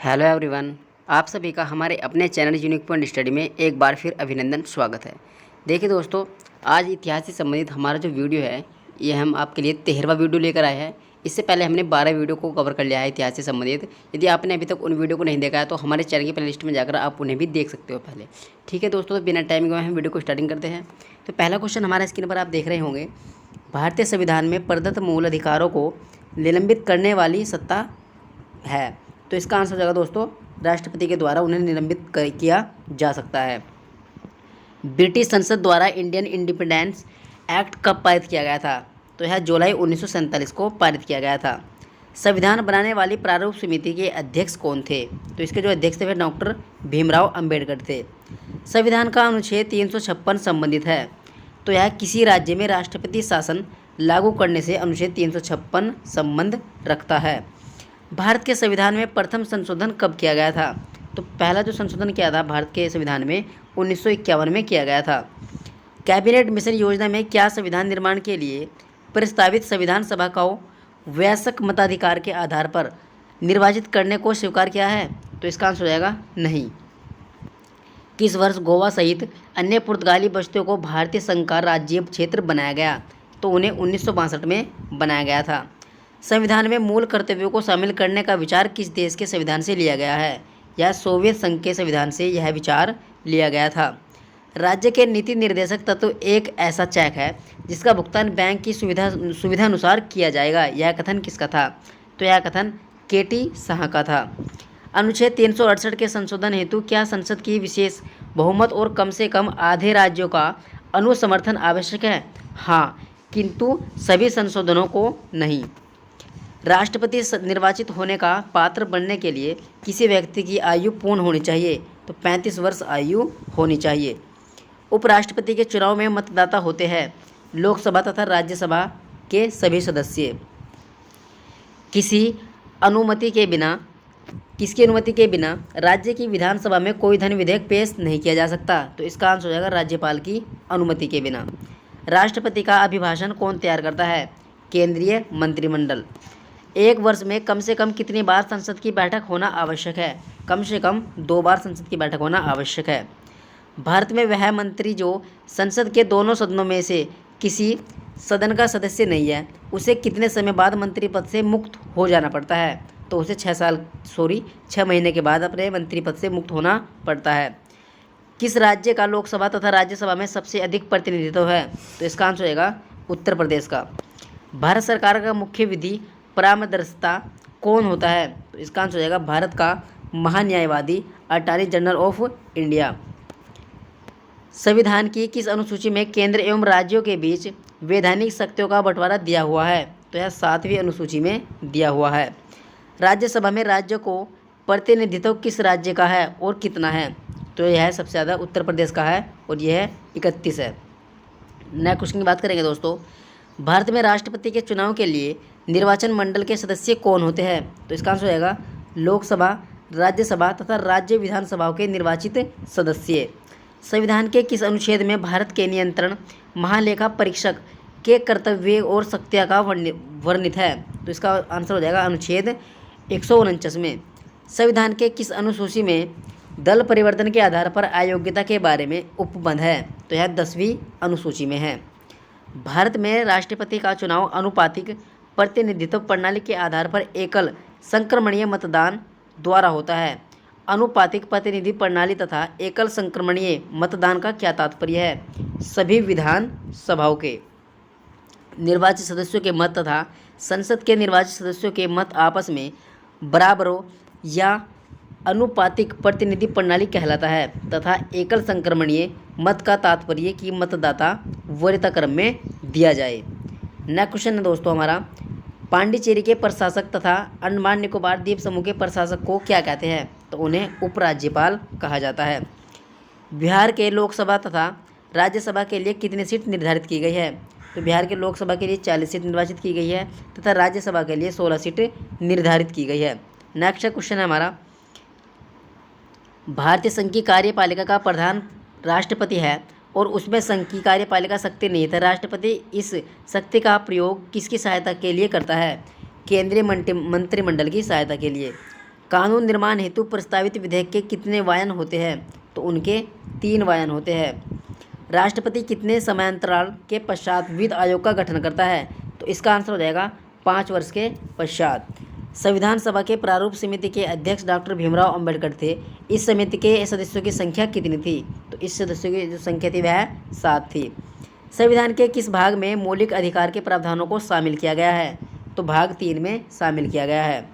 Hello everyone. आप सभी का हमारे अपने चैनल यूनिक पॉइंट स्टडी में एक बार फिर अभिनंदन स्वागत है। देखिए दोस्तों, आज इतिहास से संबंधित हमारा जो वीडियो है ये हम आपके लिए 13वां वीडियो लेकर आए हैं। इससे पहले हमने 12 वीडियो को कवर कर लिया है इतिहास से संबंधित। यदि आपने अभी तक उन वीडियो को नहीं देखा है तो हमारे चैनल की प्लेलिस्ट में जाकर आप उन्हें भी देख सकते हो पहले। ठीक है दोस्तों, तो बिना टाइम गवाए हम वीडियो को स्टार्टिंग करते हैं। तो पहला क्वेश्चन हमारे स्क्रीन पर आप देख रहे होंगे, भारतीय संविधान में प्रदत्त मूल अधिकारों को निलंबित करने वाली सत्ता है। तो इसका आंसर हो जाएगा दोस्तों, राष्ट्रपति के द्वारा उन्हें निलंबित किया जा सकता है। ब्रिटिश संसद द्वारा इंडियन इंडिपेंडेंस एक्ट कब पारित किया गया था? तो यह जुलाई 1947 को पारित किया गया था। संविधान बनाने वाली प्रारूप समिति के अध्यक्ष कौन थे? तो इसके जो अध्यक्ष थे वे डॉक्टर भीमराव अंबेडकर थे। संविधान का अनुच्छेद 356 संबंधित है। तो यह किसी राज्य में राष्ट्रपति शासन लागू करने से अनुच्छेद 356 संबंध रखता है। भारत के संविधान में प्रथम संशोधन कब किया गया था? तो पहला जो संशोधन किया था भारत के संविधान में 1951 में किया गया था। कैबिनेट मिशन योजना में क्या संविधान निर्माण के लिए प्रस्तावित संविधान सभा को वयस्क मताधिकार के आधार पर निर्वाचित करने को स्वीकार किया है? तो इसका आंसर हो जाएगा नहीं। किस वर्ष गोवा सहित अन्य पुर्तगाली बस्तियों को भारतीय संघ का राज्य क्षेत्र बनाया गया? तो उन्हें 1962 में बनाया गया था। संविधान में मूल कर्तव्यों को शामिल करने का विचार किस देश के संविधान से लिया गया है? या सोवियत संघ के संविधान से यह विचार लिया गया था। राज्य के नीति निर्देशक तत्व एक ऐसा चेक है जिसका भुगतान बैंक की सुविधानुसार किया जाएगा। यह कथन किसका था? तो यह कथन केटी शाह का था। अनुच्छेद 368 के संशोधन हेतु क्या संसद की विशेष बहुमत और कम से कम आधे राज्यों का अनुसमर्थन आवश्यक है? हाँ, किंतु सभी संशोधनों को नहीं। राष्ट्रपति निर्वाचित होने का पात्र बनने के लिए किसी व्यक्ति की आयु पूर्ण होनी चाहिए? तो 35 वर्ष आयु होनी चाहिए। उपराष्ट्रपति के चुनाव में मतदाता होते हैं लोकसभा तथा राज्यसभा के सभी सदस्य। किसकी अनुमति के बिना राज्य की विधानसभा में कोई धन विधेयक पेश नहीं किया जा सकता? तो इसका आंसर हो जाएगा राज्यपाल की अनुमति के बिना। राष्ट्रपति का अभिभाषण कौन तैयार करता है? केंद्रीय मंत्रिमंडल। एक वर्ष में कम से कम कितनी बार संसद की बैठक होना आवश्यक है? कम से कम 2 बार संसद की बैठक होना आवश्यक है। भारत में वह मंत्री जो संसद के दोनों सदनों में से किसी सदन का सदस्य नहीं है उसे कितने समय बाद मंत्री पद से मुक्त हो जाना पड़ता है? तो उसे 6 महीने के बाद अपने मंत्री पद से मुक्त होना पड़ता है। किस राज्य का लोकसभा तथा राज्यसभा में सबसे अधिक प्रतिनिधित्व है? तो इसका आंसर होगा उत्तर प्रदेश का। भारत सरकार का मुख्य विधि परामर्शदाता कौन होता है? तो इसका आंसर हो जाएगा भारत का महान्यायवादी अटॉर्नी जनरल ऑफ इंडिया। संविधान की किस अनुसूची में केंद्र एवं राज्यों के बीच वैधानिक शक्तियों का बंटवारा दिया हुआ है? तो यह 7वीं अनुसूची में दिया हुआ है। राज्यसभा में राज्यों को प्रतिनिधित्व किस राज्य का है और कितना है? तो यह सबसे ज़्यादा उत्तर प्रदेश का है और यह 31 है। नेक्स्ट क्वेश्चन की बात करेंगे दोस्तों, भारत में राष्ट्रपति के चुनाव के लिए निर्वाचन मंडल के सदस्य कौन होते हैं? तो इसका आंसर हो जाएगा लोकसभा, राज्यसभा तथा राज्य विधानसभाओं के निर्वाचित सदस्य। संविधान के किस अनुच्छेद में भारत के नियंत्रण महालेखा परीक्षक के कर्तव्य और शक्तियाँ का वर्णित है? तो इसका आंसर हो जाएगा अनुच्छेद 149 में। संविधान के किस अनुसूची में दल परिवर्तन के आधार पर अयोग्यता के बारे में उपबंध है? तो यह 10वीं अनुसूची में है। भारत में राष्ट्रपति का चुनाव अनुपातिक प्रतिनिधित्व प्रणाली के आधार पर एकल संक्रमणीय मतदान द्वारा होता है। अनुपातिक प्रतिनिधि प्रणाली तथा एकल संक्रमणीय मतदान का क्या तात्पर्य है? सभी विधान सभाओं के निर्वाचित सदस्यों के मत तथा संसद के निर्वाचित सदस्यों के मत आपस में बराबरों या अनुपातिक प्रतिनिधि प्रणाली कहलाता है तथा एकल संक्रमणीय मत का तात्पर्य कि मतदाता वरीयता क्रम में दिया जाए। नेक्स्ट क्वेश्चन है दोस्तों हमारा, पांडिचेरी के प्रशासक तथा अंडमान निकोबार द्वीप समूह के प्रशासक को क्या कहते हैं? तो उन्हें उपराज्यपाल कहा जाता है। बिहार के लोकसभा तथा राज्यसभा के लिए कितनी सीट निर्धारित की गई है? तो बिहार के लोकसभा के लिए 40 सीट निर्वाचित की गई है तथा राज्यसभा के लिए 16 सीट निर्धारित की गई है। नेक्स्ट क्वेश्चन है हमारा, भारतीय संघ की कार्यपालिका का प्रधान राष्ट्रपति है और उसमें संघ की कार्यपालिका शक्ति नहीं है। राष्ट्रपति इस शक्ति का प्रयोग किसकी सहायता के लिए करता है? केंद्रीय मंत्रिमंडल की सहायता के लिए। कानून निर्माण हेतु प्रस्तावित विधेयक के कितने वायन होते हैं? तो उनके 3 वायन होते हैं। राष्ट्रपति कितने समयांतराल के पश्चात वित्त आयोग का गठन करता है? तो इसका आंसर हो जाएगा 5 वर्ष के पश्चात। संविधान सभा के प्रारूप समिति के अध्यक्ष डॉक्टर भीमराव अंबेडकर थे। इस समिति के सदस्यों की संख्या कितनी थी? तो इस सदस्यों की जो संख्या थी वह 7 थी। संविधान के किस भाग में मौलिक अधिकार के प्रावधानों को शामिल किया गया है? तो भाग 3 में शामिल किया गया है।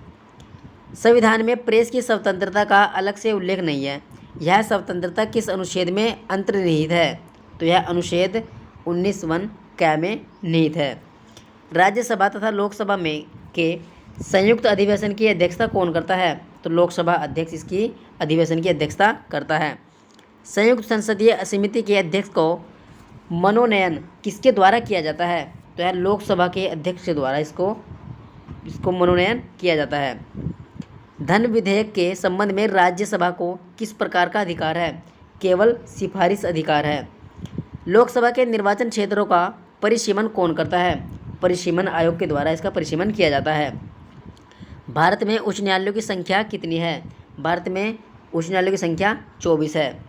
संविधान में प्रेस की स्वतंत्रता का अलग से उल्लेख नहीं है। यह स्वतंत्रता किस अनुच्छेद में अंतर्निहित है? तो यह अनुच्छेद 19(1) क में निहित है। राज्यसभा तथा लोकसभा में के संयुक्त अधिवेशन की अध्यक्षता कौन करता है? तो लोकसभा अध्यक्ष इसकी अधिवेशन की अध्यक्षता करता है। संयुक्त संसदीय समिति के अध्यक्ष को मनोनयन किसके द्वारा किया जाता है? तो यह लोकसभा के अध्यक्ष के द्वारा इसको मनोनयन किया जाता है। धन विधेयक के संबंध में राज्यसभा को किस प्रकार का अधिकार है? केवल सिफारिश अधिकार है। लोकसभा के निर्वाचन क्षेत्रों का परिसीमन कौन करता है? परिसीमन आयोग के द्वारा इसका परिसीमन किया जाता है। भारत में उच्च न्यायालयों की संख्या कितनी है? भारत में उच्च न्यायालयों की संख्या 24 है।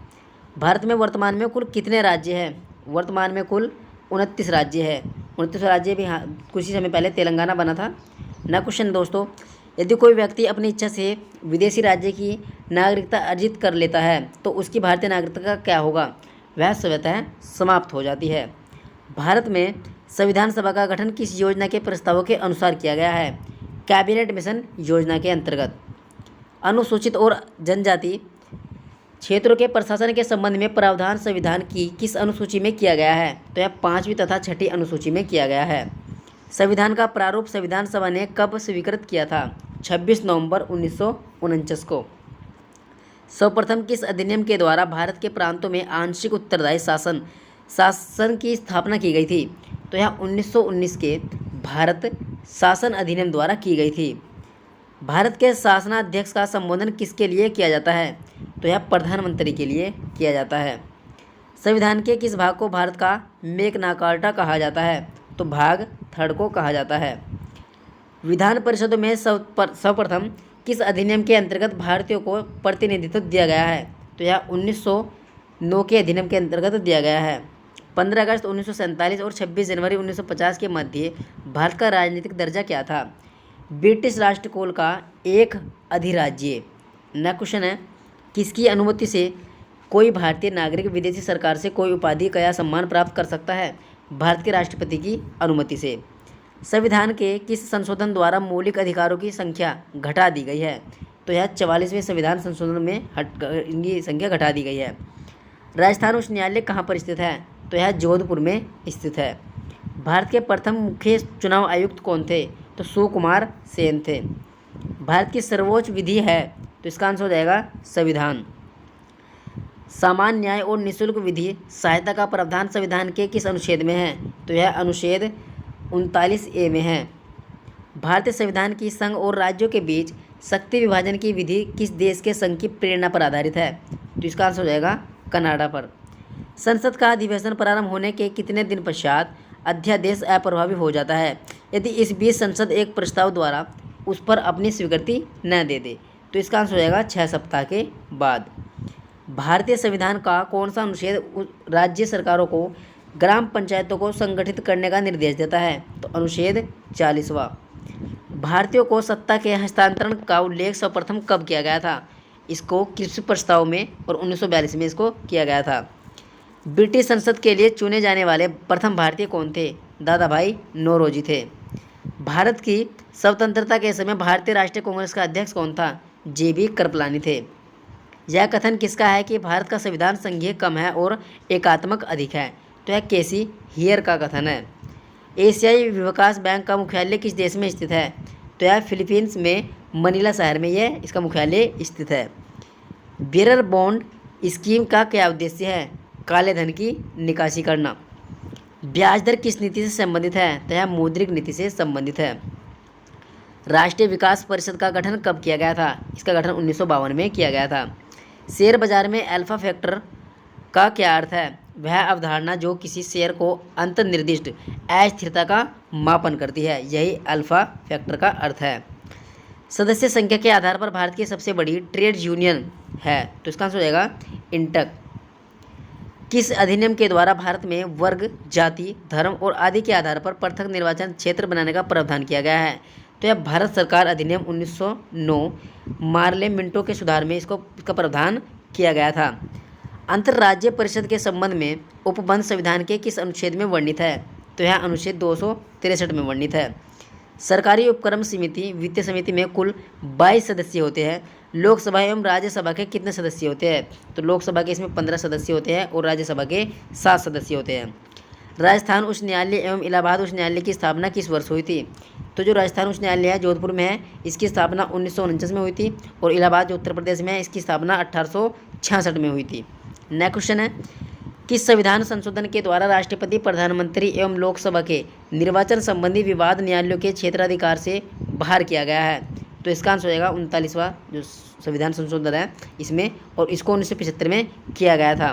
भारत में वर्तमान में कुल कितने राज्य हैं? वर्तमान में कुल 29 राज्य है। 29 राज्य भी कुछ ही समय पहले तेलंगाना बना था। ना क्वेश्चन दोस्तों, यदि कोई व्यक्ति अपनी इच्छा से विदेशी राज्य की नागरिकता अर्जित कर लेता है तो उसकी भारतीय नागरिकता का क्या होगा? वह स्वतः समाप्त हो जाती है। भारत में संविधान सभा का गठन किस योजना के प्रस्तावों के अनुसार किया गया है? कैबिनेट मिशन योजना के अंतर्गत। अनुसूचित और जनजाति क्षेत्रों के प्रशासन के संबंध में प्रावधान संविधान की किस अनुसूची में किया गया है? तो यह 5वीं तथा 6ठी अनुसूची में किया गया है। संविधान का प्रारूप संविधान सभा ने कब स्वीकृत किया था? 26 नवंबर 1949 को। सर्वप्रथम किस अधिनियम के द्वारा भारत के प्रांतों में आंशिक उत्तरदायी शासन की स्थापना की गई थी? तो यह 1919 के भारत शासन अधिनियम द्वारा की गई थी। भारत के शासनाध्यक्ष का संबोधन किसके लिए किया जाता है? तो यह प्रधानमंत्री के लिए किया जाता है। संविधान के किस भाग को भारत का मैग्ना कार्टा कहा जाता है? तो भाग 3 को कहा जाता है। विधान परिषदों में सर्वप्रथम किस अधिनियम के अंतर्गत भारतीयों को प्रतिनिधित्व दिया गया है? तो यह 1909 के अधिनियम के अंतर्गत दिया गया है। 15 अगस्त 1947 और 26 जनवरी 1950 के मध्य भारत का राजनीतिक दर्जा क्या था? ब्रिटिश राष्ट्रकूल का एक अधिराज्य। न क्वेश्चन है, किसकी अनुमति से कोई भारतीय नागरिक विदेशी सरकार से कोई उपाधि या सम्मान प्राप्त कर सकता है? भारत के राष्ट्रपति की अनुमति से। संविधान के किस संशोधन द्वारा मौलिक अधिकारों की संख्या घटा दी गई है? तो यह 44वें संविधान संशोधन में इनकी संख्या घटा दी गई है। राजस्थान उच्च न्यायालय कहाँ पर स्थित है? तो यह जोधपुर में स्थित है। भारत के प्रथम मुख्य चुनाव आयुक्त कौन थे? तो सुकुमार सेन थे। भारत की सर्वोच्च विधि है? तो इसका आंसर हो जाएगा संविधान। सामान्य न्याय और निःशुल्क विधि सहायता का प्रावधान संविधान के किस अनुच्छेद में है? तो यह अनुच्छेद 39A में है। भारतीय संविधान की संघ और राज्यों के बीच शक्ति विभाजन की विधि किस देश के संघ की प्रेरणा पर आधारित है? तो इसका आंसर हो जाएगा कनाडा पर। संसद का अधिवेशन प्रारंभ होने के कितने दिन पश्चात अध्यादेश अप्रभावी हो जाता है यदि इस बीच संसद एक प्रस्ताव द्वारा उस पर अपनी स्वीकृति न दे दे? तो इसका आंसर हो जाएगा 6 सप्ताह के बाद। भारतीय संविधान का कौन सा अनुच्छेद राज्य सरकारों को ग्राम पंचायतों को संगठित करने का निर्देश देता है? तो अनुच्छेद 40वां। भारतीयों को सत्ता के हस्तांतरण का उल्लेख सर्वप्रथम कब किया गया था? इसको किस प्रस्ताव में और 1942 में इसको किया गया था। ब्रिटिश संसद के लिए चुने जाने वाले प्रथम भारतीय कौन थे? दादा भाई नौरोजी थे। भारत की स्वतंत्रता के समय भारतीय राष्ट्रीय कांग्रेस का अध्यक्ष कौन था? JB कृपलानी थे। यह कथन किसका है कि भारत का संविधान संघीय कम है और एकात्मक अधिक है? तो यह केसी हियर का कथन है। एशियाई विकास बैंक का मुख्यालय किस देश में स्थित है? तो यह फिलीपींस में मनीला शहर में यह इसका मुख्यालय स्थित है। बेरर बॉन्ड स्कीम का क्या उद्देश्य है? काले धन की निकासी करना। ब्याज दर किस नीति से संबंधित है? तो यह मौद्रिक नीति से संबंधित है। राष्ट्रीय विकास परिषद का गठन कब किया गया था? इसका गठन 1952 में किया गया था। शेयर बाजार में अल्फा फैक्टर का क्या अर्थ है? वह अवधारणा जो किसी शेयर को अंतर्निर्दिष्ट अस्थिरता का मापन करती है, यही अल्फा फैक्टर का अर्थ है। सदस्य संख्या के आधार पर भारत की सबसे बड़ी ट्रेड यूनियन है? तो इसका आंसर हो जाएगा इंटक। किस अधिनियम के द्वारा भारत में वर्ग, जाति, धर्म और आदि के आधार पर पृथक निर्वाचन क्षेत्र बनाने का प्रावधान किया गया है? तो यह भारत सरकार अधिनियम 1909 मार्ले मिंटो के सुधार में इसका प्रावधान किया गया था। अंतर्राज्यीय परिषद के संबंध में उपबंध संविधान के किस अनुच्छेद में वर्णित है? तो यह अनुच्छेद 263 में वर्णित है। सरकारी उपक्रम समिति वित्तीय समिति में कुल 22 सदस्य होते हैं। लोकसभा एवं राज्यसभा के कितने सदस्य होते हैं? तो लोकसभा के इसमें 15 सदस्य होते हैं और राज्यसभा के 7 सदस्य होते हैं। राजस्थान उच्च न्यायालय एवं इलाहाबाद उच्च न्यायालय की स्थापना किस वर्ष हुई थी? तो जो राजस्थान उच्च न्यायालय है जोधपुर में है, इसकी स्थापना 1949 में हुई थी और इलाहाबाद जो उत्तर प्रदेश में है इसकी स्थापना 1866 में हुई थी। नेक्स्ट क्वेश्चन है, किस संविधान संशोधन के द्वारा राष्ट्रपति, प्रधानमंत्री एवं लोकसभा के निर्वाचन संबंधी विवाद न्यायालयों के क्षेत्राधिकार से बाहर किया गया है? तो इसका आंसर हो जाएगा 39वां जो संविधान संशोधन है इसमें, और इसको 1975 में किया गया था।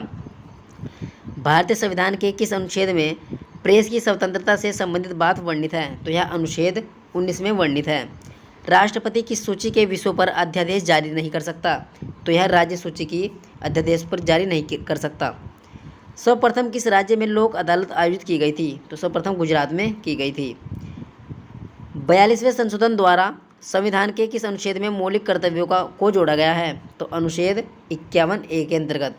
भारतीय संविधान के किस अनुच्छेद में प्रेस की स्वतंत्रता से संबंधित बात वर्णित है? तो यह अनुच्छेद 19 में वर्णित है। राष्ट्रपति किस सूची के विषयों पर अध्यादेश जारी नहीं कर सकता? तो यह राज्य सूची की अध्यादेश पर जारी नहीं कर सकता। सर्वप्रथम किस राज्य में लोक अदालत आयोजित की गई थी? तो सर्वप्रथम गुजरात में की गई थी। 42वें संशोधन द्वारा संविधान के किस अनुच्छेद में मौलिक कर्तव्यों को जोड़ा गया है? तो अनुच्छेद 51A के अंतर्गत।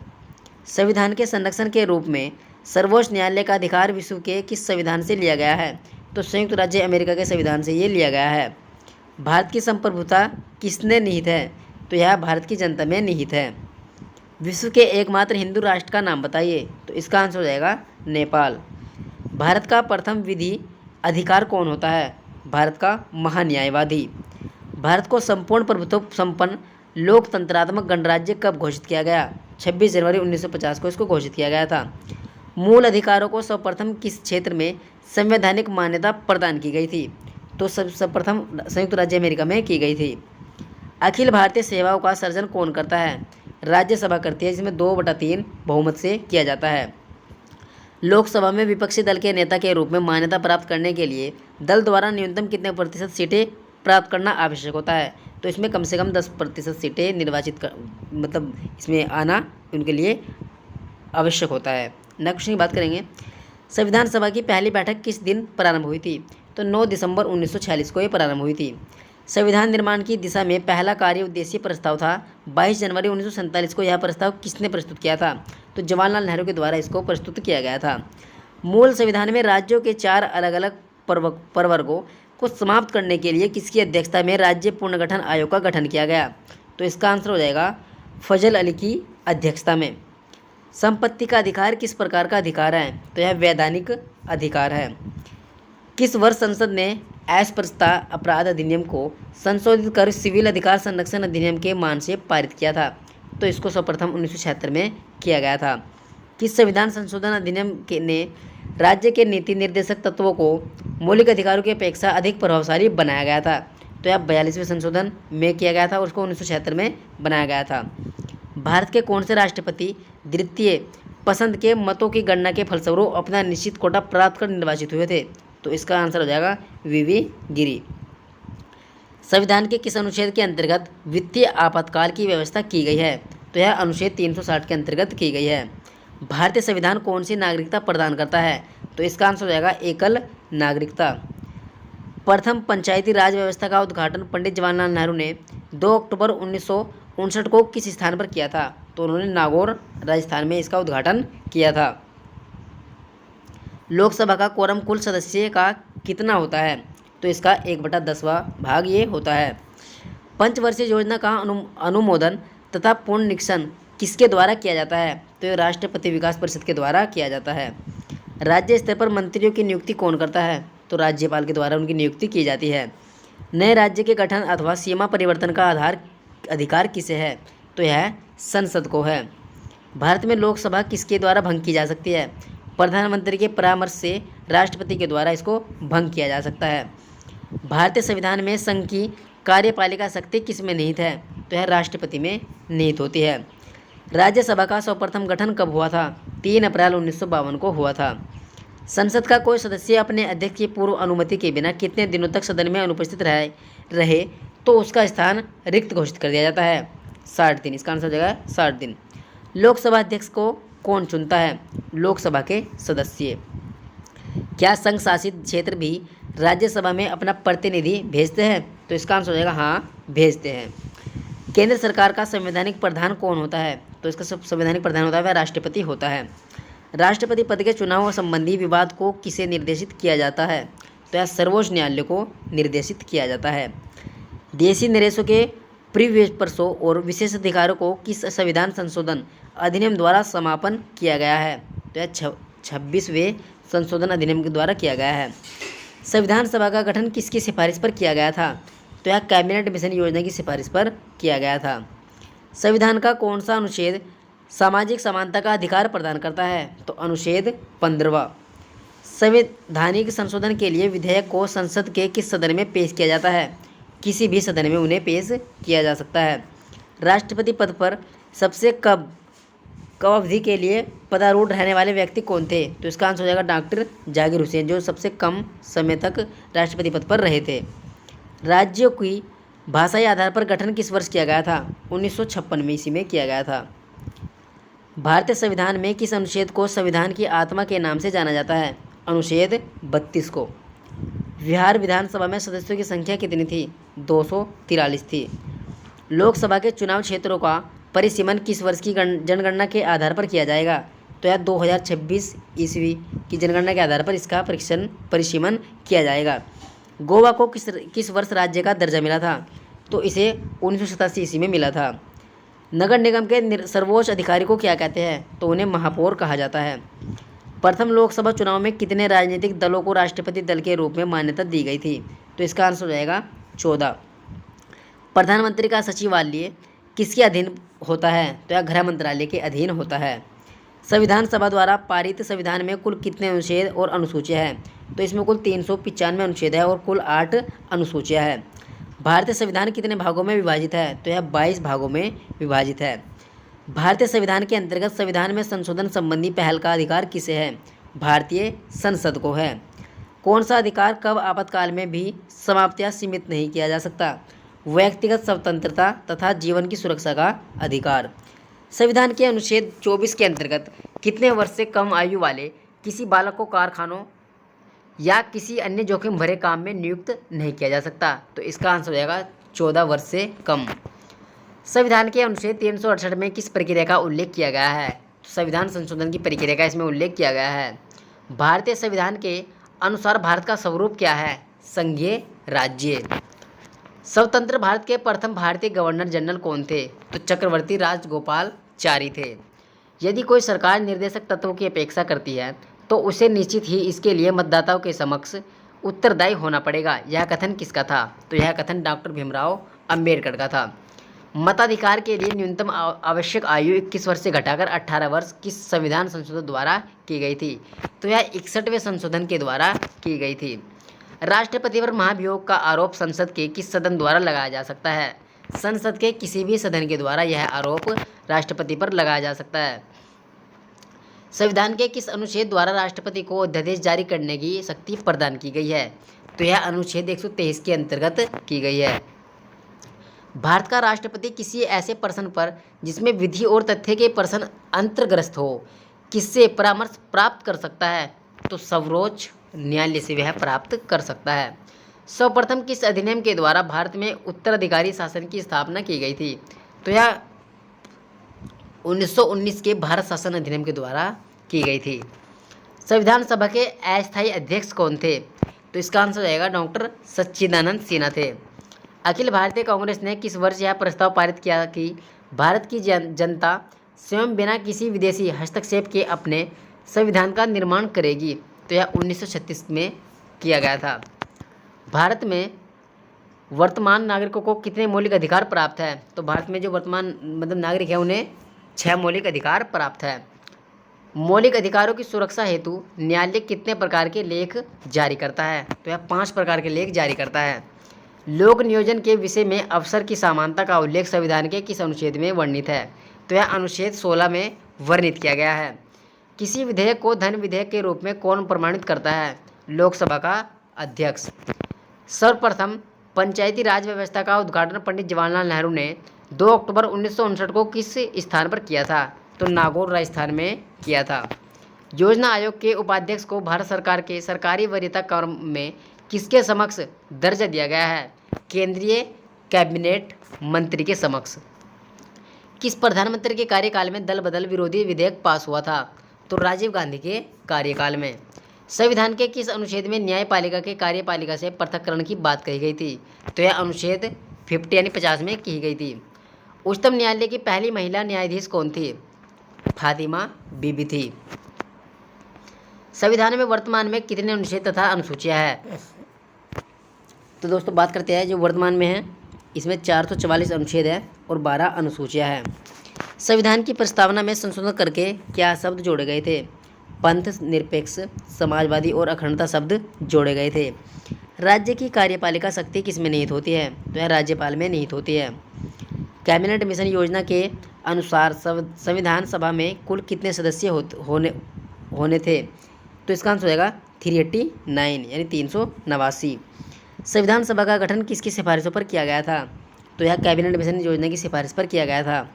संविधान के संरक्षण के रूप में सर्वोच्च न्यायालय का अधिकार विश्व के किस संविधान से लिया गया है? तो संयुक्त राज्य अमेरिका के संविधान से ये लिया गया है। भारत की संप्रभुता किसने निहित है? तो यह भारत की जनता में निहित है। विश्व के एकमात्र हिंदू राष्ट्र का नाम बताइए? तो इसका आंसर हो जाएगा नेपाल। भारत का प्रथम विधि अधिकार कौन होता है? भारत का महान्यायवादी। भारत को संपूर्ण प्रभुत्व संपन्न लोकतंत्रात्मक गणराज्य कब घोषित किया गया? 26 जनवरी 1950 को इसको घोषित किया गया था। मूल अधिकारों को सर्वप्रथम किस क्षेत्र में संवैधानिक मान्यता प्रदान की गई थी? तो सर्वप्रथम संयुक्त राज्य अमेरिका में की गई थी। अखिल भारतीय सेवाओं का सर्जन कौन करता है? राज्यसभा करती है, जिसमें 2/3 बहुमत से किया जाता है। लोकसभा में विपक्षी दल के नेता के रूप में मान्यता प्राप्त करने के लिए दल द्वारा न्यूनतम कितने प्रतिशत सीटें प्राप्त करना आवश्यक होता है? तो इसमें कम से कम 10% सीटें निर्वाचित मतलब इसमें आना उनके लिए आवश्यक होता है। नेक्स्ट क्वेश्चन की बात करेंगे, संविधान सभा की पहली बैठक किस दिन प्रारंभ हुई थी? तो 9 दिसंबर 1946 को ये प्रारंभ हुई थी। संविधान निर्माण की दिशा में पहला कार्य उद्देश्य प्रस्ताव था। 22 जनवरी 1947 को यह प्रस्ताव किसने प्रस्तुत किया था? तो जवाहरलाल नेहरू के द्वारा इसको प्रस्तुत किया गया था। मूल संविधान में राज्यों के 4 अलग अलग प्रवर्गों को समाप्त करने के लिए किसकी अध्यक्षता में राज्य पुनर्गठन आयोग का गठन किया गया? तो इसका आंसर हो जाएगा फजल अली की अध्यक्षता में। संपत्ति का अधिकार किस प्रकार का अधिकार है? तो यह वैधानिक अधिकार है। किस वर्ष संसद ने अस्पृश्यता अपराध अधिनियम को संशोधित कर सिविल अधिकार संरक्षण अधिनियम के मान से पारित किया था? तो इसको सर्वप्रथम 1976 में किया गया था। किस संविधान संशोधन अधिनियम ने राज्य के नीति निर्देशक तत्वों को मौलिक अधिकारों की अपेक्षा अधिक प्रभावशाली बनाया गया था? तो यह 42वें संशोधन में किया गया था और उसको 1976 में बनाया गया था। भारत के कौन से राष्ट्रपति द्वितीय पसंद के मतों की गणना के फलस्वरूप अपना निश्चित कोटा प्राप्त कर निर्वाचित हुए थे? तो इसका आंसर हो जाएगा वीवी गिरी। संविधान के किस अनुच्छेद के अंतर्गत वित्तीय आपातकाल की व्यवस्था की गई है? तो यह अनुच्छेद 360 के अंतर्गत की गई है। भारतीय संविधान कौन सी नागरिकता प्रदान करता है? तो इसका आंसर हो जाएगा एकल नागरिकता। प्रथम पंचायती राज व्यवस्था का उद्घाटन पंडित जवाहरलाल नेहरू ने 2 अक्टूबर 1959 को किस स्थान पर किया था? तो उन्होंने नागौर राजस्थान में इसका उद्घाटन किया था। लोकसभा का कोरम कुल सदस्य का कितना होता है? तो इसका 1/10वां भाग ये होता है। पंचवर्षीय योजना का अनुमोदन तथा पुनरीक्षण किसके द्वारा किया जाता है? तो ये राष्ट्रपति विकास परिषद के द्वारा किया जाता है। राज्य स्तर पर मंत्रियों की नियुक्ति कौन करता है? तो राज्यपाल के द्वारा उनकी नियुक्ति की जाती है। नए राज्य के गठन अथवा सीमा परिवर्तन का अधिकार किसे है? तो यह संसद को है। भारत में लोकसभा किसके द्वारा भंग की जा सकती है? प्रधानमंत्री के परामर्श से राष्ट्रपति के द्वारा इसको भंग किया जा सकता है। भारतीय संविधान में संघ की कार्यपालिका शक्ति किस में निहित है? तो यह राष्ट्रपति में निहित होती है। राज्यसभा का सर्वप्रथम गठन कब हुआ था? 3 अप्रैल 1952 को हुआ था। संसद का कोई सदस्य अपने अध्यक्ष की पूर्व अनुमति के बिना कितने दिनों तक सदन में अनुपस्थित रहे तो उसका स्थान रिक्त घोषित कर दिया जाता है। 60 दिन, इसका आंसर हो जाएगा 60 दिन। लोकसभा अध्यक्ष को कौन चुनता है? लोकसभा के सदस्य। क्या संघ शासित क्षेत्र भी राज्यसभा में अपना प्रतिनिधि भेजते हैं? तो इसका आंसर हो जाएगा हाँ, भेजते हैं। केंद्र सरकार का संवैधानिक प्रधान कौन होता है? तो इसका संवैधानिक प्रधान होता है वह राष्ट्रपति होता है। राष्ट्रपति पद के चुनाव संबंधी विवाद को किसे निर्देशित किया जाता है? तो यह सर्वोच्च न्यायालय को निर्देशित किया जाता है। देशी नरेशों के प्रिविलेजर्सों और विशेष अधिकारों को किस संविधान संशोधन अधिनियम द्वारा समापन किया गया है? तो यह 26वें संशोधन अधिनियम के द्वारा किया गया है। संविधान सभा का गठन किसकी सिफारिश पर किया गया था? तो यह कैबिनेट मिशन योजना की सिफारिश पर किया गया था। संविधान का कौन सा अनुच्छेद सामाजिक समानता का अधिकार प्रदान करता है? तो अनुच्छेद 15वां। संवैधानिक संशोधन के लिए विधेयक को संसद के किस सदन में पेश किया जाता है? किसी भी सदन में उन्हें पेश किया जा सकता है। राष्ट्रपति पद पर सबसे कब अवधि के लिए पदारूढ़ रहने वाले व्यक्ति कौन थे? तो इसका आंसर हो जाएगा डॉक्टर जाकिर हुसैन, जो सबसे कम समय तक राष्ट्रपति पद पर रहे थे। राज्यों की भाषाई आधार पर गठन किस वर्ष किया गया था? 1956 ईस्वी में किया गया था। भारतीय संविधान में किस अनुच्छेद को संविधान की आत्मा के नाम से जाना जाता है? अनुच्छेद 32 को। बिहार विधानसभा में सदस्यों की संख्या कितनी थी? 243 थी। लोकसभा के चुनाव क्षेत्रों का परिसीमन किस वर्ष की जनगणना के आधार पर किया जाएगा? तो यह 2026 ईस्वी की जनगणना के आधार पर इसका परिसीमन किया जाएगा। गोवा को किस वर्ष राज्य का दर्जा मिला था? तो इसे 1987 ईस्वी में मिला था। नगर निगम के सर्वोच्च अधिकारी को क्या कहते हैं? तो उन्हें महापौर कहा जाता है। प्रथम लोकसभा चुनाव में कितने राजनीतिक दलों को राष्ट्रपति दल के रूप में मान्यता दी गई थी? तो इसका आंसर हो जाएगा 14। प्रधानमंत्री का सचिवालय किसके अधीन होता है? तो यह गृह मंत्रालय के अधीन होता है। संविधान सभा द्वारा पारित संविधान में कुल कितने अनुच्छेद और अनुसूचियाँ हैं? तो इसमें कुल 395 अनुच्छेद है और कुल 8 अनुसूचियाँ हैं। भारतीय संविधान कितने भागों में विभाजित है? तो यह 22 भागों में विभाजित है। भारतीय संविधान के अंतर्गत संविधान में संशोधन संबंधी पहल का अधिकार किसे है? भारतीय संसद को है। कौन सा अधिकार कब आपातकाल में भी समाप्त या सीमित नहीं किया जा सकता? व्यक्तिगत स्वतंत्रता तथा जीवन की सुरक्षा का अधिकार। संविधान के अनुच्छेद 24 के अंतर्गत कितने वर्ष से कम आयु वाले किसी बालक को कारखानों या किसी अन्य जोखिम भरे काम में नियुक्त नहीं किया जा सकता? तो इसका आंसर हो जाएगा 14 वर्ष से कम। संविधान के अनुच्छेद 368 में किस प्रक्रिया का उल्लेख किया गया है? तो संविधान संशोधन की प्रक्रिया का इसमें उल्लेख किया गया है। भारतीय संविधान के अनुसार भारत का स्वरूप क्या है? संघीय राज्य। स्वतंत्र भारत के प्रथम भारतीय गवर्नर जनरल कौन थे? तो चक्रवर्ती राजगोपालाचारी थे। यदि कोई सरकार निर्देशक तत्वों की अपेक्षा करती है तो उसे निश्चित ही इसके लिए मतदाताओं के समक्ष उत्तरदायी होना पड़ेगा। यह कथन किसका था? तो यह कथन डॉक्टर भीमराव अंबेडकर का था। मताधिकार के लिए न्यूनतम आवश्यक आयु 21 वर्ष से घटाकर 18 वर्ष किस संविधान संशोधन द्वारा की गई थी? तो यह 61वें संशोधन के द्वारा की गई थी। राष्ट्रपति पर महाभियोग का आरोप संसद के किस सदन द्वारा लगाया जा सकता है? संसद के किसी भी सदन के द्वारा यह आरोप राष्ट्रपति पर लगाया जा सकता है। संविधान के किस अनुच्छेद द्वारा राष्ट्रपति को अध्यादेश जारी करने की शक्ति प्रदान की गई है? तो यह अनुच्छेद 123 के अंतर्गत की गई है। भारत का राष्ट्रपति किसी ऐसे प्रश्न पर जिसमें विधि और तथ्य के प्रश्न अंतर्ग्रस्त हो किससे परामर्श प्राप्त कर सकता है? तो सर्वोच्च न्यायालय से वह प्राप्त कर सकता है। सर्वप्रथम किस अधिनियम के द्वारा भारत में उत्तराधिकारी शासन की स्थापना की गई थी? तो यह 1919 के भारत शासन अधिनियम के द्वारा की गई थी। संविधान सभा के अस्थायी अध्यक्ष कौन थे? तो इसका आंसर जाएगा डॉक्टर सच्चिदानंद सिन्हा थे। अखिल भारतीय कांग्रेस ने किस वर्ष यह प्रस्ताव पारित किया कि भारत की जनता स्वयं बिना किसी विदेशी हस्तक्षेप के अपने संविधान का निर्माण करेगी? तो यह 1936 में किया गया था। भारत में वर्तमान नागरिकों को कितने मौलिक अधिकार प्राप्त है? तो भारत में जो वर्तमान नागरिक है उन्हें 6 मौलिक अधिकार प्राप्त है। मौलिक अधिकारों की सुरक्षा हेतु न्यायालय कितने प्रकार के लेख जारी करता है? तो यह 5 प्रकार के लेख जारी करता है। लोक नियोजन के विषय में अवसर की समानता का उल्लेख संविधान के किस अनुच्छेद में वर्णित है? तो यह अनुच्छेद 16 में वर्णित किया गया है। किसी विधेयक को धन विधेयक के रूप में कौन प्रमाणित करता है? लोकसभा का अध्यक्ष। सर्वप्रथम पंचायती राज व्यवस्था का उद्घाटन पंडित जवाहरलाल नेहरू ने 2 अक्टूबर 1959 को किस स्थान पर किया था? तो नागौर राजस्थान में किया था। योजना आयोग के उपाध्यक्ष को भारत सरकार के सरकारी वरीयता क्रम में किसके समक्ष दर्जा दिया गया है? केंद्रीय कैबिनेट मंत्री के समक्ष। किस प्रधानमंत्री के कार्यकाल में दल बदल विरोधी विधेयक पास हुआ था? तो राजीव गांधी के कार्यकाल में। संविधान के किस अनुच्छेद में न्यायपालिका के कार्यपालिका से पृथक्करण की बात कही गई थी? तो यह अनुच्छेद 50 यानी 50 में की गई थी। उच्चतम न्यायालय की पहली महिला न्यायाधीश कौन थी? फातिमा बीबी थी। संविधान में वर्तमान में कितने अनुच्छेद तथा अनुसूचियां हैं? तो दोस्तों बात करते हैं जो वर्तमान में है, इसमें 444 अनुच्छेद है और 12 अनुसूचियां हैं। संविधान की प्रस्तावना में संशोधन करके क्या शब्द जोड़े गए थे? पंथ, निरपेक्ष, समाजवादी और अखंडता शब्द जोड़े गए थे। राज्य की कार्यपालिका शक्ति किस में निहित होती है? तो यह राज्यपाल में निहित होती है। कैबिनेट मिशन योजना के अनुसार संविधान सभा में कुल कितने सदस्य होने थे? तो इसका आंसर हो जाएगा 389 यानी 389। संविधान सभा का गठन किसकी सिफारिशों पर किया गया था? तो यह कैबिनेट मिशन योजना की सिफारिश पर किया गया था।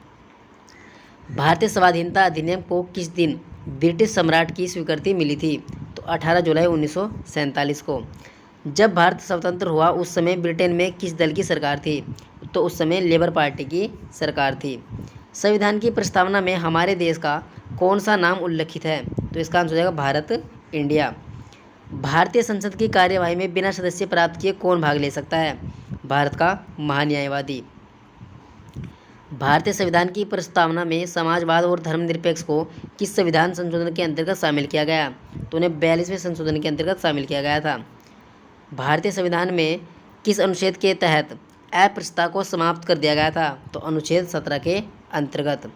भारतीय स्वाधीनता अधिनियम को किस दिन ब्रिटिश सम्राट की स्वीकृति मिली थी? तो 18 जुलाई 1947 को। जब भारत स्वतंत्र हुआ उस समय ब्रिटेन में किस दल की सरकार थी? तो उस समय लेबर पार्टी की सरकार थी। संविधान की प्रस्तावना में हमारे देश का कौन सा नाम उल्लेखित है? तो इसका आंसर हो जाएगा भारत, इंडिया। भारतीय संसद की कार्यवाही में बिना सदस्य प्राप्त किए कौन भाग ले सकता है? भारत का महान्यायवादी। भारतीय संविधान की प्रस्तावना में समाजवाद और धर्मनिरपेक्ष को किस संविधान संशोधन के अंतर्गत शामिल किया गया? तो उन्हें 42वें संशोधन के अंतर्गत शामिल किया गया था। भारतीय संविधान में किस अनुच्छेद के तहत अस्पृश्यता को समाप्त कर दिया गया था? तो अनुच्छेद 17 के अंतर्गत।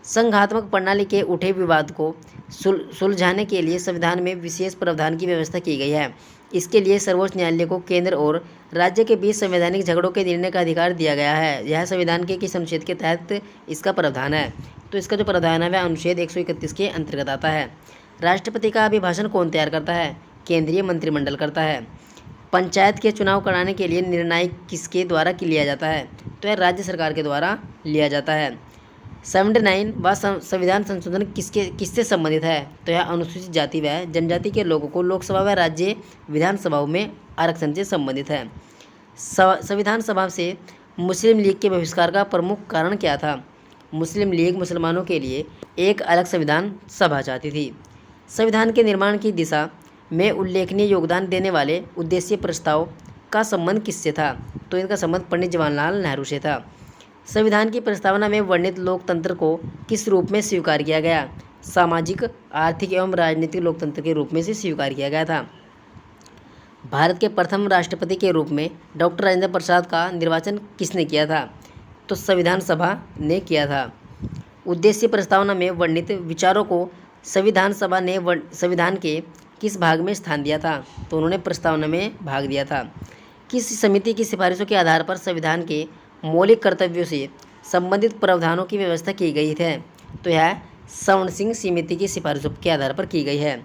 संघात्मक प्रणाली के उठे विवाद को सुलझाने के लिए संविधान में विशेष प्रावधान की व्यवस्था की गई है। इसके लिए सर्वोच्च न्यायालय को केंद्र और राज्य के बीच संवैधानिक झगड़ों के निर्णय का अधिकार दिया गया है। यह संविधान के किस अनुच्छेद के तहत इसका प्रावधान है? तो इसका जो प्रावधान है वह अनुच्छेद 131 के अंतर्गत आता है। राष्ट्रपति का अभिभाषण कौन तैयार करता है? केंद्रीय मंत्रिमंडल करता है। पंचायत के चुनाव कराने के लिए निर्णय किसके द्वारा लिया जाता है? तो यह राज्य सरकार के द्वारा लिया जाता है। 79 व संविधान संशोधन किससे संबंधित है? तो यह अनुसूचित जाति व जनजाति के लोगों को लोकसभा व राज्य विधानसभाओं में आरक्षण से संबंधित है। संविधान सभा से मुस्लिम लीग के बहिष्कार का प्रमुख कारण क्या था? मुस्लिम लीग मुसलमानों के लिए एक अलग संविधान सभा चाहती थी। संविधान के निर्माण की दिशा में उल्लेखनीय योगदान देने वाले उद्देश्य प्रस्ताव का संबंध किससे था? तो इनका संबंध पंडित जवाहरलाल नेहरू से था। संविधान की प्रस्तावना में वर्णित लोकतंत्र को किस रूप में स्वीकार किया गया? सामाजिक, आर्थिक एवं राजनीतिक लोकतंत्र के रूप में से स्वीकार किया गया था। भारत के प्रथम राष्ट्रपति के रूप में डॉक्टर राजेंद्र प्रसाद का निर्वाचन किसने किया था? तो संविधान सभा ने किया था। उद्देश्य प्रस्तावना में वर्णित विचारों को संविधान सभा ने संविधान के किस भाग में स्थान दिया था? तो उन्होंने प्रस्तावना में भाग दिया था। किस समिति की सिफारिशों के आधार पर संविधान के मौलिक कर्तव्यों से संबंधित प्रावधानों की व्यवस्था की गई है? तो यह सवर्ण सिंह समिति की सिफारिशों के आधार पर की गई है।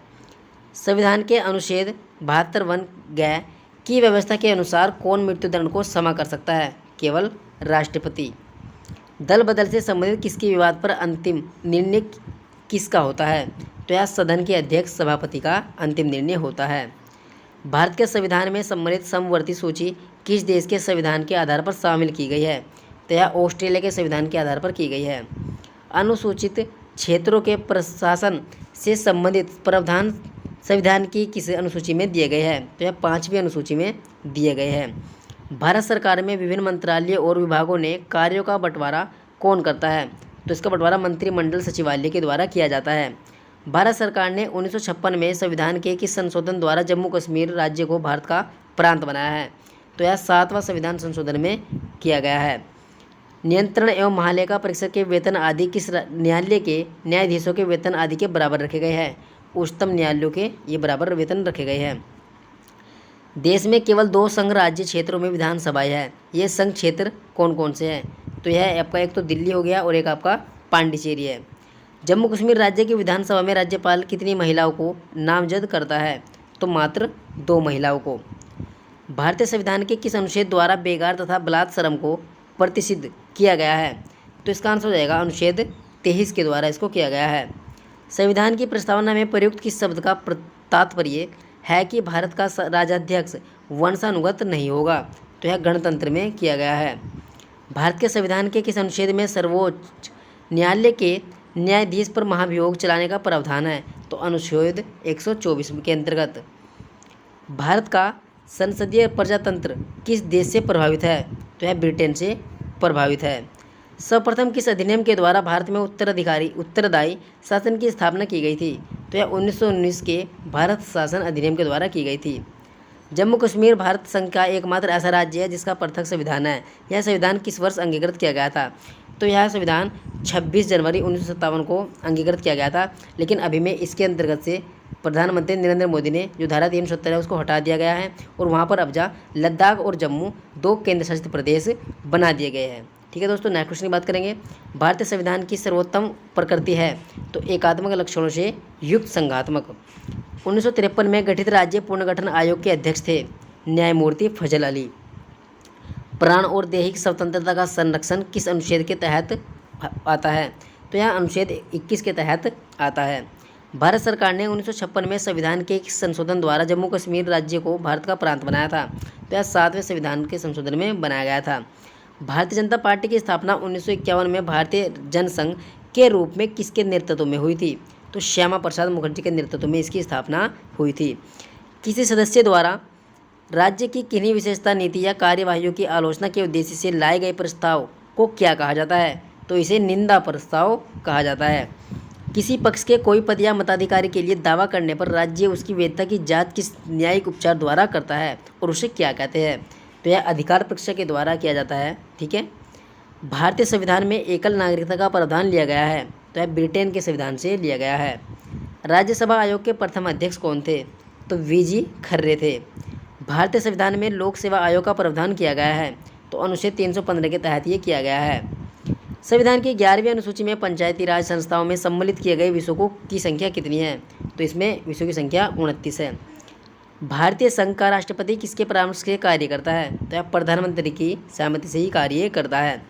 संविधान के अनुच्छेद 72(1) की व्यवस्था के अनुसार कौन मृत्युदंड को क्षमा कर सकता है? केवल राष्ट्रपति। दल बदल से संबंधित किसके विवाद पर अंतिम निर्णय किसका होता है? तो यह सदन के अध्यक्ष सभापति का अंतिम निर्णय होता है। भारत के संविधान में सम्मिलित समवर्ती सूची किस देश के संविधान के आधार पर शामिल की गई है? तो यह ऑस्ट्रेलिया के संविधान के आधार पर की गई है। अनुसूचित क्षेत्रों के प्रशासन से संबंधित प्रावधान संविधान की किस अनुसूची में दिए गए हैं? तो यह 5वीं अनुसूची में दिए गए हैं। भारत सरकार में विभिन्न मंत्रालयों और विभागों ने कार्यों का बंटवारा कौन करता है? तो इसका बंटवारा मंत्रिमंडल सचिवालय के द्वारा किया जाता है। भारत सरकार ने 1956 में संविधान के किस संशोधन द्वारा जम्मू कश्मीर राज्य को भारत का प्रांत बनाया है? तो यह 7वां संविधान संशोधन में किया गया है। नियंत्रण एवं महालेखा परीक्षक के वेतन आदि किस न्यायालय के न्यायाधीशों के वेतन आदि के बराबर रखे गए हैं? उच्चतम न्यायालयों के ये बराबर वेतन रखे गए हैं। देश में केवल 2 संघ राज्य क्षेत्रों में विधानसभाएं हैं। ये संघ क्षेत्र कौन कौन से हैं? तो यह आपका एक तो दिल्ली हो गया और एक आपका पांडिचेरी है। जम्मू कश्मीर राज्य की विधानसभा में राज्यपाल कितनी महिलाओं को नामजद करता है? तो मात्र 2 महिलाओं को। भारतीय संविधान के किस अनुच्छेद द्वारा बेगार तथा बलात्श्रम को प्रतिषिद्ध किया गया है? तो इसका आंसर हो जाएगा अनुच्छेद 23 के द्वारा इसको किया गया है। संविधान की प्रस्तावना में प्रयुक्त किस शब्द का तात्पर्य है कि भारत का राजाध्यक्ष वंशानुगत नहीं होगा? तो यह गणतंत्र में किया गया है। भारत के संविधान के किस अनुच्छेद में सर्वोच्च न्यायालय के न्यायाधीश पर महाभियोग चलाने का प्रावधान है? तो अनुच्छेद 124 के अंतर्गत। भारत का संसदीय प्रजातंत्र किस देश से प्रभावित है? तो यह ब्रिटेन से प्रभावित है। सर्वप्रथम किस अधिनियम के द्वारा भारत में उत्तरदायी शासन की स्थापना की गई थी? तो यह 1919 के भारत शासन अधिनियम के द्वारा की गई थी। जम्मू कश्मीर भारत संघ का एकमात्र ऐसा राज्य है जिसका पृथक संविधान है। यह संविधान किस वर्ष अंगीकृत किया गया था? तो यह संविधान 26 जनवरी 1957 को अंगीकृत किया गया था, लेकिन अभी में इसके अंतर्गत से प्रधानमंत्री नरेंद्र मोदी ने जो धारा 370 है उसको हटा दिया गया है और वहाँ पर अब लद्दाख और जम्मू 2 केंद्र शासित प्रदेश बना दिए गए हैं। ठीक है दोस्तों, नेक्स्ट क्वेश्चन की बात करेंगे। भारतीय संविधान की सर्वोत्तम प्रकृति है? तो एकात्मक लक्षणों से युक्त संघात्मक। 1953 में गठित राज्य पुनर्गठन आयोग के अध्यक्ष थे न्यायमूर्ति फजल अली। प्राण और दैहिक स्वतंत्रता का संरक्षण किस अनुच्छेद के तहत आता है? तो यह अनुच्छेद 21 के तहत आता है। भारत सरकार ने 1956 में संविधान के एक संशोधन द्वारा जम्मू कश्मीर राज्य को भारत का प्रांत बनाया था। तो यह 7वें संविधान के संशोधन में बनाया गया था। भारतीय जनता पार्टी की स्थापना 1951 में भारतीय जनसंघ के रूप में किसके नेतृत्व में हुई थी? तो श्यामा प्रसाद मुखर्जी के नेतृत्व में इसकी स्थापना हुई थी। किसी सदस्य द्वारा राज्य की किन्हीं विशेषता, नीति या कार्यवाहियों की आलोचना के उद्देश्य से लाए गए प्रस्ताव को क्या कहा जाता है? तो इसे निंदा प्रस्ताव कहा जाता है। किसी पक्ष के कोई पद या मताधिकारी के लिए दावा करने पर राज्य उसकी वैधता की जांच किस न्यायिक उपचार द्वारा करता है और उसे क्या कहते हैं? तो यह अधिकार परीक्षा के द्वारा किया जाता है। ठीक है। भारतीय संविधान में एकल नागरिकता का प्रावधान लिया गया है। तो यह ब्रिटेन के संविधान से लिया गया है। राज्यसभा आयोग के प्रथम अध्यक्ष कौन थे? तो वीजी खर्रे थे। भारतीय संविधान में लोक सेवा आयोग का प्रावधान किया गया है। तो अनुच्छेद 315 के तहत ये किया गया है। संविधान की 11वीं अनुसूची में पंचायती राज संस्थाओं में सम्मिलित किए गए विषयों की संख्या कितनी है? तो इसमें विषयों की संख्या 29 है। भारतीय संघ का राष्ट्रपति किसके परामर्श से कार्य करता है? तो यह प्रधानमंत्री की सहमति से ही कार्य करता है।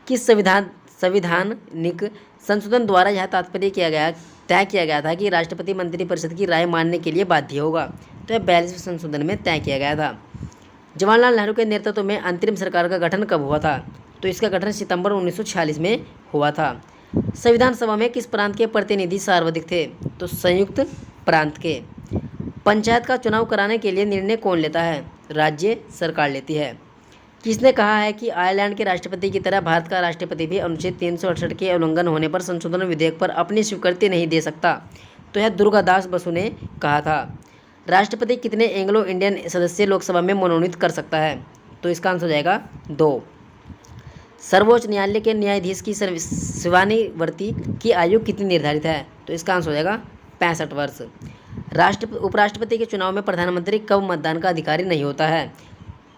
किस संविधानिक संशोधन द्वारा यह तय किया गया था कि राष्ट्रपति मंत्रिपरिषद की राय मानने के लिए बाध्य होगा? तो यह 42वें संशोधन में तय किया गया था। जवाहरलाल नेहरू के नेतृत्व में अंतरिम सरकार का गठन कब हुआ था? तो इसका गठन सितंबर 1946 में हुआ था। संविधान सभा में किस प्रांत के प्रतिनिधि सर्वाधिक थे? तो संयुक्त प्रांत के। पंचायत का चुनाव कराने के लिए निर्णय कौन लेता है? राज्य सरकार लेती है। किसने कहा है कि आयरलैंड के राष्ट्रपति की तरह भारत का राष्ट्रपति भी अनुच्छेद 368 के उल्लंघन होने पर संशोधन विधेयक पर अपनी स्वीकृति नहीं दे सकता? तो यह दुर्गादास बसु ने कहा था। राष्ट्रपति कितने एंग्लो इंडियन सदस्य लोकसभा में मनोनीत कर सकता है? तो इसका आंसर हो जाएगा 2। सर्वोच्च न्यायालय के न्यायाधीश की सेवानिवृत्ति की आयु कितनी निर्धारित है? तो इसका आंसर हो जाएगा 65 वर्ष। उपराष्ट्रपति के चुनाव में प्रधानमंत्री कब मतदान का अधिकारी नहीं होता है?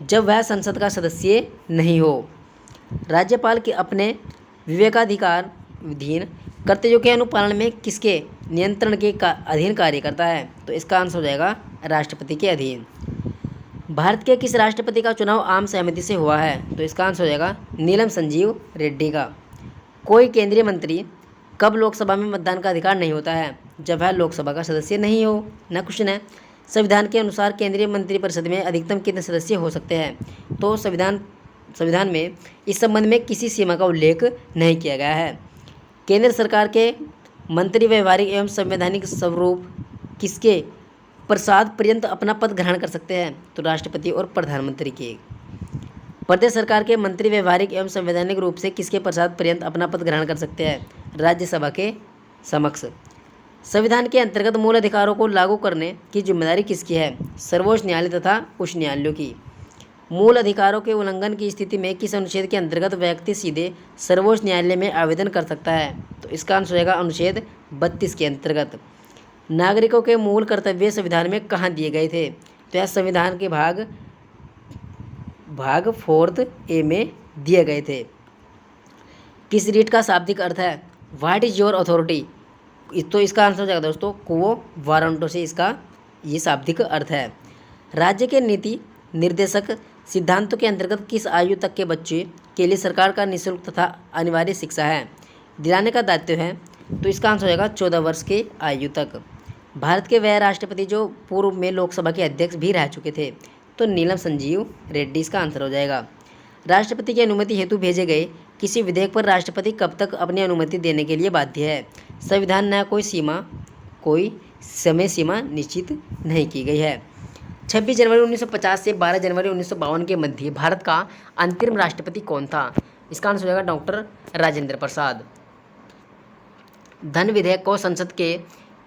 जब वह संसद का सदस्य नहीं हो। राज्यपाल के अपने विवेकाधिकार अधीन कर्तव्यों के अनुपालन में किसके नियंत्रण के अधीन कार्य करता है? तो इसका आंसर हो जाएगा राष्ट्रपति के अधीन। भारत के किस राष्ट्रपति का चुनाव आम सहमति से हुआ है? तो इसका आंसर हो जाएगा नीलम संजीव रेड्डी का। कोई केंद्रीय मंत्री कब लोकसभा में मतदान का अधिकार नहीं होता है? जब वह लोकसभा का सदस्य नहीं हो। ना क्वेश्चन है, संविधान के अनुसार केंद्रीय मंत्रिपरिषद में अधिकतम कितने सदस्य हो सकते हैं? तो संविधान में इस संबंध में किसी सीमा का उल्लेख नहीं किया गया है। केंद्र सरकार के मंत्री व्यवहारिक एवं संवैधानिक स्वरूप किसके प्रसाद पर्यंत अपना पद ग्रहण कर सकते हैं? तो राष्ट्रपति और प्रधानमंत्री के। प्रदेश सरकार के मंत्री व्यवहारिक एवं संवैधानिक रूप से किसके प्रसाद पर्यंत अपना पद ग्रहण कर सकते हैं? राज्यसभा के समक्ष। संविधान के अंतर्गत मूल अधिकारों को लागू करने की जिम्मेदारी किसकी है? सर्वोच्च न्यायालय तथा उच्च न्यायालयों की। मूल अधिकारों के उल्लंघन की स्थिति में किस अनुच्छेद के अंतर्गत व्यक्ति सीधे सर्वोच्च न्यायालय में आवेदन कर सकता है? तो इसका आंसर होगा अनुच्छेद 32 के अंतर्गत। नागरिकों के मूल कर्तव्य संविधान में कहाँ दिए गए थे? तो यह संविधान के भाग 4A में दिए गए थे। किस रीट का शाब्दिक अर्थ है? What is your authority? तो इसका आंसर हो जाएगा दोस्तों क्वो वारंटो से इसका ये शाब्दिक अर्थ है। राज्य के नीति निर्देशक सिद्धांतों के अंतर्गत किस आयु तक के बच्चे के लिए सरकार का निःशुल्क तथा अनिवार्य शिक्षा है दिलाने का दायित्व है? तो इसका आंसर हो जाएगा 14 वर्ष के आयु तक। भारत के वह राष्ट्रपति जो पूर्व में लोकसभा के अध्यक्ष भी रह चुके थे? तो नीलम संजीव रेड्डी इसका आंसर हो जाएगा। राष्ट्रपति की अनुमति हेतु भेजे गए किसी विधेयक पर राष्ट्रपति कब तक अपनी अनुमति देने के लिए बाध्य है? संविधान न कोई समय सीमा निश्चित नहीं की गई है। 26 जनवरी 1950 से 12 जनवरी 1952 के मध्य भारत का अंतरिम राष्ट्रपति कौन था? इसका आंसर हो जाएगा डॉक्टर राजेंद्र प्रसाद। धन विधेयक को संसद के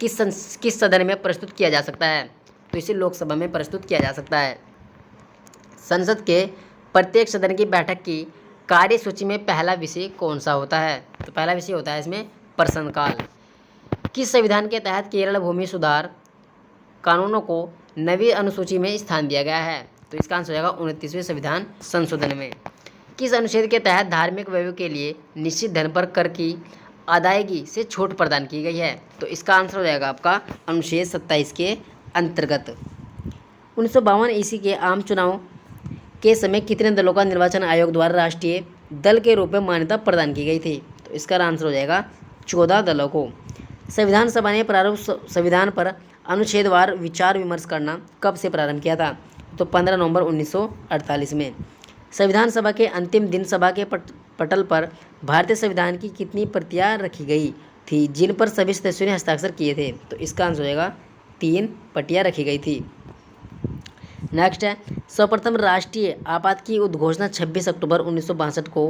किस सदन में प्रस्तुत किया जा सकता है? तो इसे लोकसभा में प्रस्तुत किया जा सकता है। संसद के प्रत्येक सदन की बैठक की कार्यसूची में पहला विषय कौन सा होता है? तो पहला विषय होता है इसमें प्रश्नकाल। किस संविधान के तहत केरल भूमि सुधार कानूनों को नवी अनुसूची में स्थान दिया गया है? तो इसका आंसर हो जाएगा 29वें संविधान संशोधन में। किस अनुच्छेद के तहत धार्मिक व्यय के लिए निश्चित धन पर कर की अदायगी से छूट प्रदान की गई है? तो इसका आंसर हो जाएगा आपका अनुच्छेद 27 के अंतर्गत। 1952 ईस्वी के आम चुनाव के समय कितने दलों का निर्वाचन आयोग द्वारा राष्ट्रीय दल के रूप में मान्यता प्रदान की गई थी? तो इसका आंसर हो जाएगा 14 दलों को। संविधान सभा ने प्रारूप संविधान पर अनुच्छेदवार विचार विमर्श करना कब से प्रारंभ किया था? तो 15 नवंबर 1948 में। संविधान सभा के अंतिम दिन सभा के पटल पर भारतीय संविधान की कितनी प्रतियां रखी गई थी जिन पर सभी सदस्यों ने हस्ताक्षर किए थे? तो इसका आंसर हो जाएगा 3 प्रतियां रखी गई थी। नेक्स्ट है, सर्वप्रथम राष्ट्रीय आपात की उद्घोषणा 26 अक्टूबर 1962 को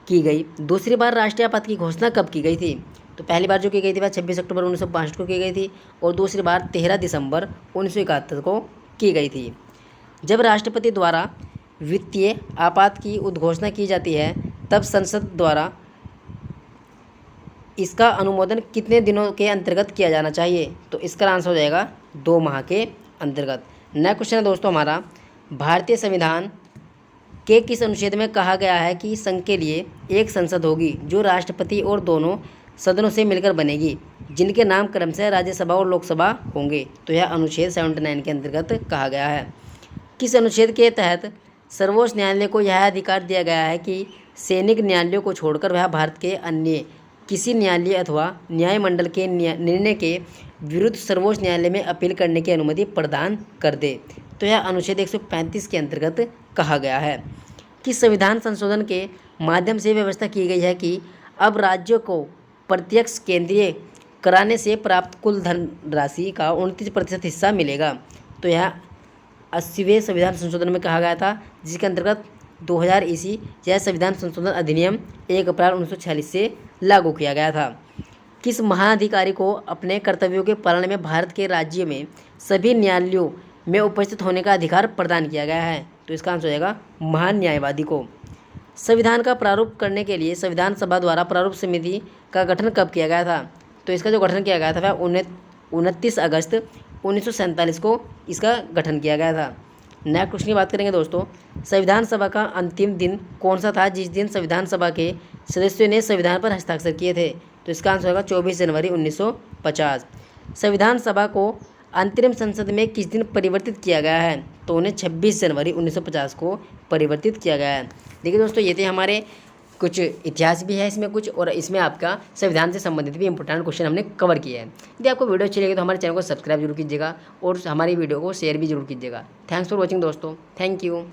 की गई। दूसरी बार राष्ट्रीय आपात की घोषणा कब की गई थी? तो पहली बार जो की गई थी वह 26 अक्टूबर 1962 को की गई थी और दूसरी बार 13 दिसंबर 1971 को की गई थी। जब राष्ट्रपति द्वारा वित्तीय आपात की उद्घोषणा की जाती है तब संसद द्वारा इसका अनुमोदन कितने दिनों के अंतर्गत किया जाना चाहिए? तो इसका आंसर हो जाएगा 2 माह के अंतर्गत। नेक्स्ट क्वेश्चन है दोस्तों हमारा, भारतीय संविधान के किस अनुच्छेद में कहा गया है कि संघ के लिए एक संसद होगी जो राष्ट्रपति और दोनों सदनों से मिलकर बनेगी जिनके नाम क्रमशः राज्यसभा और लोकसभा होंगे? तो यह अनुच्छेद 79 के अंतर्गत कहा गया है। किस अनुच्छेद के तहत सर्वोच्च न्यायालय को यह अधिकार दिया गया है कि सैनिक न्यायालयों को छोड़कर वह भारत के अन्य किसी न्यायालय अथवा न्यायमंडल के निर्णय के विरुद्ध सर्वोच्च न्यायालय में अपील करने की अनुमति प्रदान कर दे? तो यह अनुच्छेद 135 के अंतर्गत कहा गया है। किस संविधान संशोधन के माध्यम से व्यवस्था की गई है कि अब राज्यों को प्रत्यक्ष केंद्रीय कराने से प्राप्त कुल धनराशि का 29% हिस्सा मिलेगा? तो यह 80वें संविधान संशोधन में कहा गया था जिसके अंतर्गत 2000 ईस्वी यह संविधान संशोधन अधिनियम 1 अप्रैल 1946 से लागू किया गया था। किस महाधिकारी को अपने कर्तव्यों के पालन में भारत के राज्य में सभी न्यायालयों में उपस्थित होने का अधिकार प्रदान किया गया है? तो इसका आंसर हो जाएगा महान न्यायवादी को। संविधान का प्रारूप करने के लिए संविधान सभा द्वारा प्रारूप समिति का गठन कब किया गया था? तो इसका जो गठन किया गया था वह 29 अगस्त 1947 को इसका गठन किया गया था। नेक्स्ट क्वेश्चन की बात करेंगे दोस्तों, संविधान सभा का अंतिम दिन कौन सा था जिस दिन संविधान सभा के सदस्यों ने संविधान पर हस्ताक्षर किए थे? तो इसका आंसर होगा 24 जनवरी 1950। संविधान सभा को अंतरिम संसद में किस दिन परिवर्तित किया गया है? तो उन्हें 26 जनवरी 1950 को परिवर्तित किया गया है। देखिए दोस्तों, ये थे हमारे कुछ इतिहास भी है इसमें कुछ, और इसमें आपका संविधान से संबंधित भी इंपॉर्टेंट क्वेश्चन हमने कवर किया है। यदि आपको वीडियो अच्छी लगी तो हमारे चैनल को सब्सक्राइब जरूर कीजिएगा और हमारी वीडियो को शेयर भी जरूर कीजिएगा। थैंक्स फॉर वॉचिंग दोस्तों, थैंक यू।